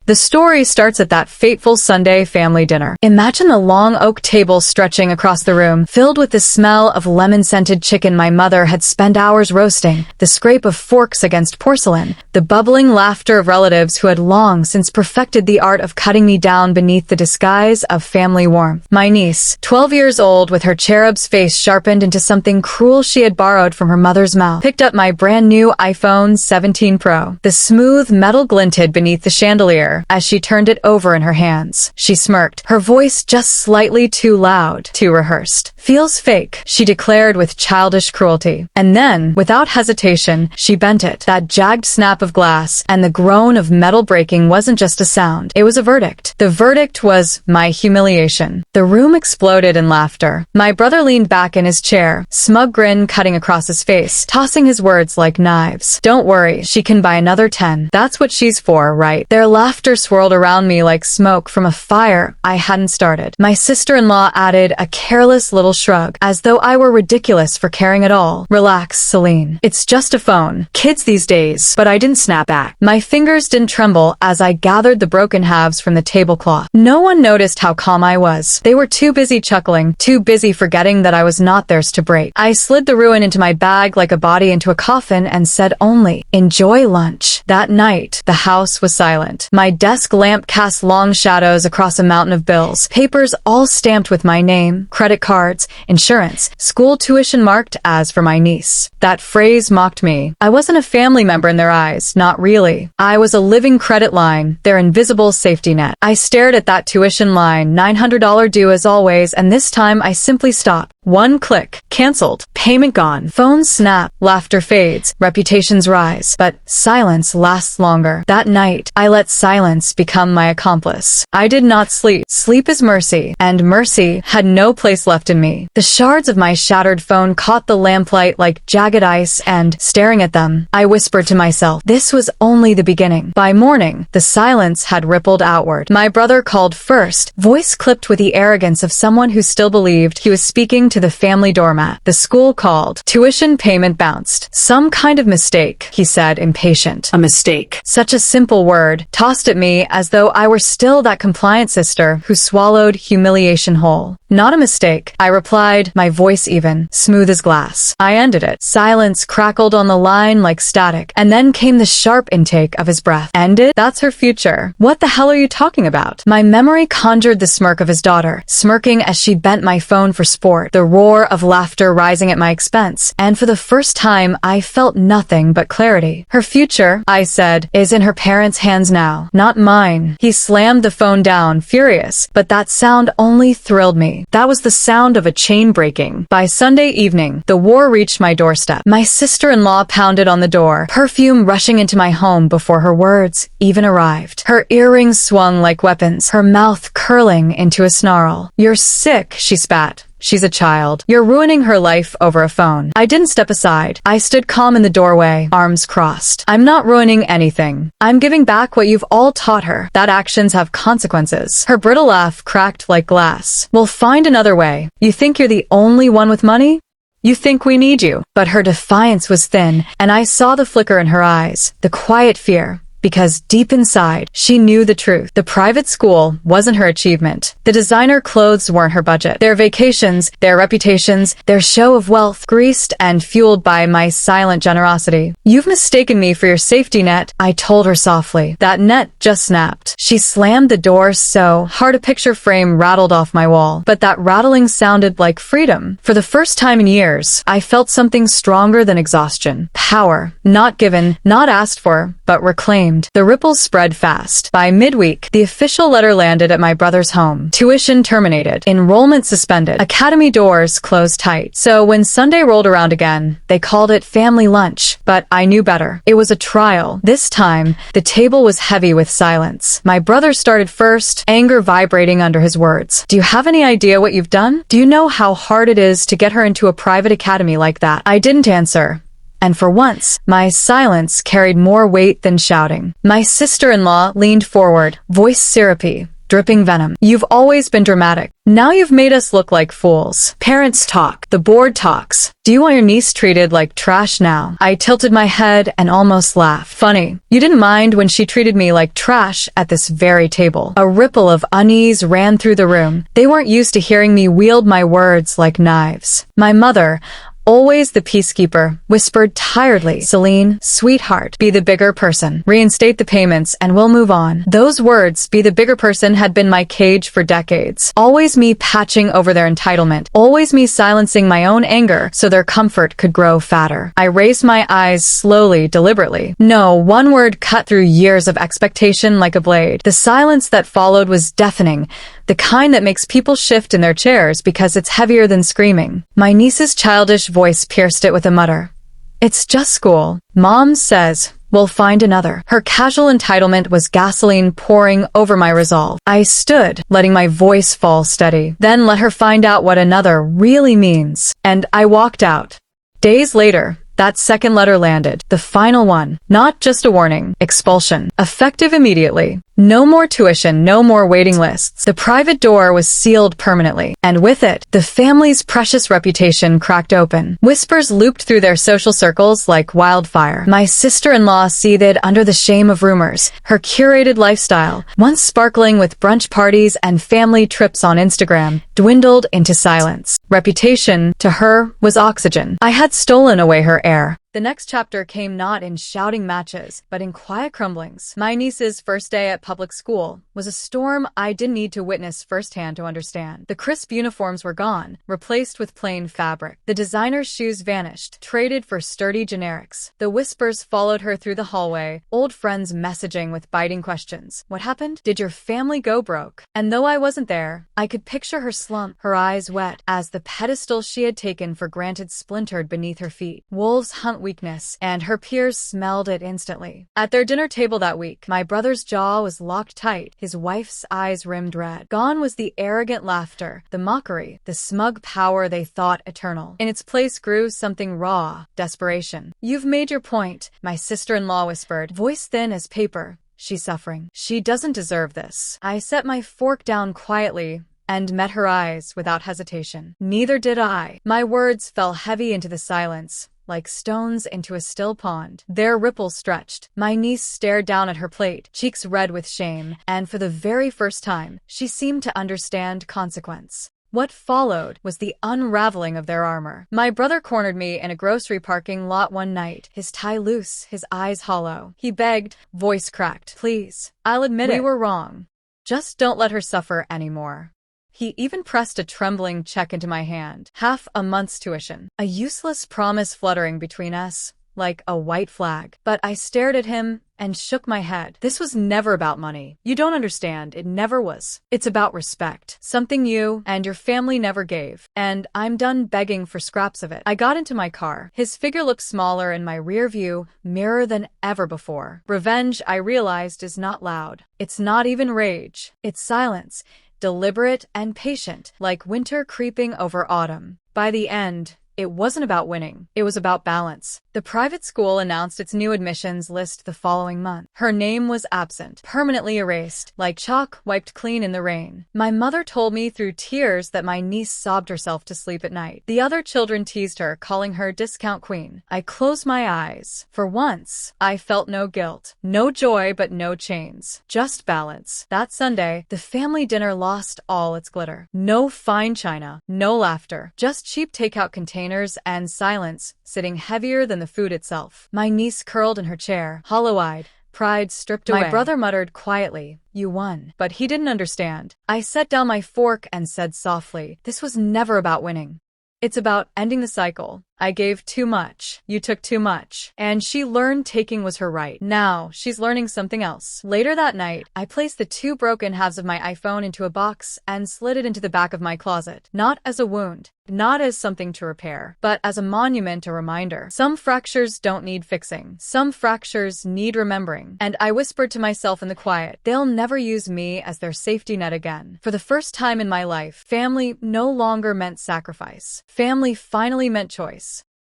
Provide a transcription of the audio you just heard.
The story starts at that fateful Sunday family dinner. Imagine the long oak table stretching across the room, filled with the smell of lemon-scented chicken my mother had spent hours roasting, the scrape of forks against porcelain, the bubbling laughter of relatives who had long since perfected the art of cutting me down beneath the disguise of family warmth. My niece, 12 years old, with her cherub's face sharpened into something cruel she had borrowed from her mother's mouth, picked up my brand new iPhone 17 Pro. The smooth metal glinted beneath the chandelier as she turned it over in her hands. She smirked, her voice just slightly too loud, too rehearsed. "Feels fake," she declared with childish cruelty. And then, without hesitation, she bent it. That jagged snap of glass and the groan of metal breaking wasn't just a sound. It was a verdict. The verdict was my humiliation. The room exploded in laughter. My brother leaned back in his chair, smug grin cutting across his face, tossing his words like knives. "Don't worry, she can buy another 10. That's what she's for, right?" Their laughter swirled around me like smoke from a fire I hadn't started. My sister-in-law added a careless little shrug, as though I were ridiculous for caring at all. "Relax, Selene. It's just a phone. Kids these days." But I didn't snap back. My fingers didn't tremble as I gathered the broken halves from the tablecloth. No one noticed how calm I was. They were too busy chuckling, too busy forgetting that I was not theirs to break. I slid the ruin into my bag like a body into a coffin and said only, "Enjoy lunch." That night, the house was silent. My desk lamp cast long shadows across a mountain of bills, papers all stamped with my name, credit cards, insurance, school tuition marked as for my niece. That phrase mocked me. I wasn't a family member in their eyes, not really. I was a living credit line, their invisible safety net. I stared at that tuition line, $900 due as always, and this time I simply stopped. One click. Cancelled. Payment gone. Phones snap. Laughter fades. Reputations rise. But silence lasts longer. That night, I let silence become my accomplice. I did not sleep. Sleep is mercy. And mercy had no place left in me. The shards of my shattered phone caught the lamplight like jagged ice and, staring at them, I whispered to myself, this was only the beginning. By morning, the silence had rippled outward. My brother called first, voice clipped with the arrogance of someone who still believed he was speaking to the family doormat. The school called. Tuition payment bounced. Some kind of mistake, he said, impatient. A mistake. Such a simple word, tossed at me as though I were still that compliant sister who swallowed humiliation whole. Not a mistake, I replied, my voice even, smooth as glass. I ended it. Silence crackled on the line like static, and then came the sharp intake of his breath. Ended? That's her future. What the hell are you talking about? My memory conjured the smirk of his daughter, smirking as she bent my phone for sport, the roar of laughter rising at my expense, and for the first time I felt nothing but clarity. Her future, I said, is in her parents' hands now, not mine. He slammed the phone down, furious, but that sound only thrilled me. That was the sound of a chain breaking. By Sunday evening, the war reached my doorstep. My sister-in-law pounded on the door, perfume rushing into my home before her words even arrived. Her earrings swung like weapons, her mouth curling into a snarl. "You're sick," she spat. "She's a child. You're ruining her life over a phone." I didn't step aside. I stood calm in the doorway, arms crossed. "I'm not ruining anything. I'm giving back what you've all taught her, that actions have consequences." Her brittle laugh cracked like glass. "We'll find another way. You think you're the only one with money? You think we need you?" But her defiance was thin, and I saw the flicker in her eyes, the quiet fear. Because deep inside, she knew the truth. The private school wasn't her achievement. The designer clothes weren't her budget. Their vacations, their reputations, their show of wealth, greased and fueled by my silent generosity. "You've mistaken me for your safety net," I told her softly. That net just snapped. She slammed the door so hard a picture frame rattled off my wall. But that rattling sounded like freedom. For the first time in years, I felt something stronger than exhaustion. Power. Not given, not asked for, but reclaimed. The ripples spread fast. By midweek, the official letter landed at my brother's home. Tuition terminated. Enrollment suspended. Academy doors closed tight. So when Sunday rolled around again, they called it family lunch. But I knew better. It was a trial. This time, the table was heavy with silence. My brother started first, anger vibrating under his words. "Do you have any idea what you've done? Do you know how hard it is to get her into a private academy like that?" I didn't answer. And for once, my silence carried more weight than shouting. My sister-in-law leaned forward, voice syrupy, dripping venom. You've always been dramatic. Now you've made us look like fools. Parents talk. The board talks. Do you want your niece treated like trash now? I tilted my head and almost laughed. Funny. You didn't mind when she treated me like trash at this very table. A ripple of unease ran through the room. They weren't used to hearing me wield my words like knives. My mother, always the peacekeeper, whispered tiredly, "Selene, sweetheart, be the bigger person. Reinstate the payments and we'll move on." Those words, "be the bigger person," had been my cage for decades. Always me patching over their entitlement. Always me silencing my own anger so their comfort could grow fatter. I raised my eyes slowly, deliberately. No, one word cut through years of expectation like a blade. The silence that followed was deafening. The kind that makes people shift in their chairs because it's heavier than screaming. My niece's childish voice pierced it with a mutter. "It's just school. Mom says we'll find another." Her casual entitlement was gasoline pouring over my resolve. I stood, letting my voice fall steady, then let her find out what another really means. And I walked out. Days later, that second letter landed, the final one. Not just a warning, expulsion. Effective immediately. No more tuition, no more waiting lists. The private door was sealed permanently, and with it, the family's precious reputation cracked open. Whispers looped through their social circles like wildfire. My sister-in-law seethed under the shame of rumors. Her curated lifestyle, once sparkling with brunch parties and family trips on Instagram, dwindled into silence. Reputation, to her, was oxygen. I had stolen away her air. The next chapter came not in shouting matches, but in quiet crumblings. My niece's first day at public school was a storm I didn't need to witness firsthand to understand. The crisp uniforms were gone, replaced with plain fabric. The designer shoes vanished, traded for sturdy generics. The whispers followed her through the hallway, old friends messaging with biting questions. What happened? Did your family go broke? And though I wasn't there, I could picture her slump, her eyes wet, as the pedestal she had taken for granted splintered beneath her feet. Wolves hunt weakness, and her peers smelled it instantly. At their dinner table that week, my brother's jaw was locked tight, his wife's eyes rimmed red. Gone was the arrogant laughter, the mockery, the smug power they thought eternal. In its place grew something raw, desperation. "You've made your point," my sister-in-law whispered, voice thin as paper. "She's suffering. She doesn't deserve this." I set my fork down quietly and met her eyes without hesitation. Neither did I. My words fell heavy into the silence, like stones into a still pond. Their ripples stretched. My niece stared down at her plate, cheeks red with shame, and for the very first time, she seemed to understand consequence. What followed was the unraveling of their armor. My brother cornered me in a grocery parking lot one night, his tie loose, his eyes hollow. He begged, voice cracked, "Please, I'll admit it. We were wrong. Just don't let her suffer anymore." He even pressed a trembling check into my hand. Half a month's tuition. A useless promise fluttering between us, like a white flag. But I stared at him and shook my head. This was never about money. You don't understand. It never was. It's about respect. Something you and your family never gave. And I'm done begging for scraps of it. I got into my car. His figure looked smaller in my rear view mirror than ever before. Revenge, I realized, is not loud. It's not even rage. It's silence. Deliberate and patient, like winter creeping over autumn. By the end, it wasn't about winning. It was about balance. The private school announced its new admissions list the following month. Her name was absent, permanently erased, like chalk wiped clean in the rain. My mother told me through tears that my niece sobbed herself to sleep at night. The other children teased her, calling her discount queen. I closed my eyes. For once, I felt no guilt, no joy, but no chains. Just balance. That Sunday, the family dinner lost all its glitter. No fine china, no laughter, just cheap takeout containers and silence, sitting heavier than the food itself. My niece curled in her chair, hollow-eyed, pride stripped away. My brother muttered quietly, "You won." But he didn't understand. I set down my fork and said softly, "This was never about winning. It's about ending the cycle. I gave too much. You took too much." And she learned taking was her right. Now, she's learning something else. Later that night, I placed the two broken halves of my iPhone into a box and slid it into the back of my closet. Not as a wound, not as something to repair, but as a monument, a reminder. Some fractures don't need fixing. Some fractures need remembering. And I whispered to myself in the quiet, they'll never use me as their safety net again. For the first time in my life, family no longer meant sacrifice. Family finally meant choice.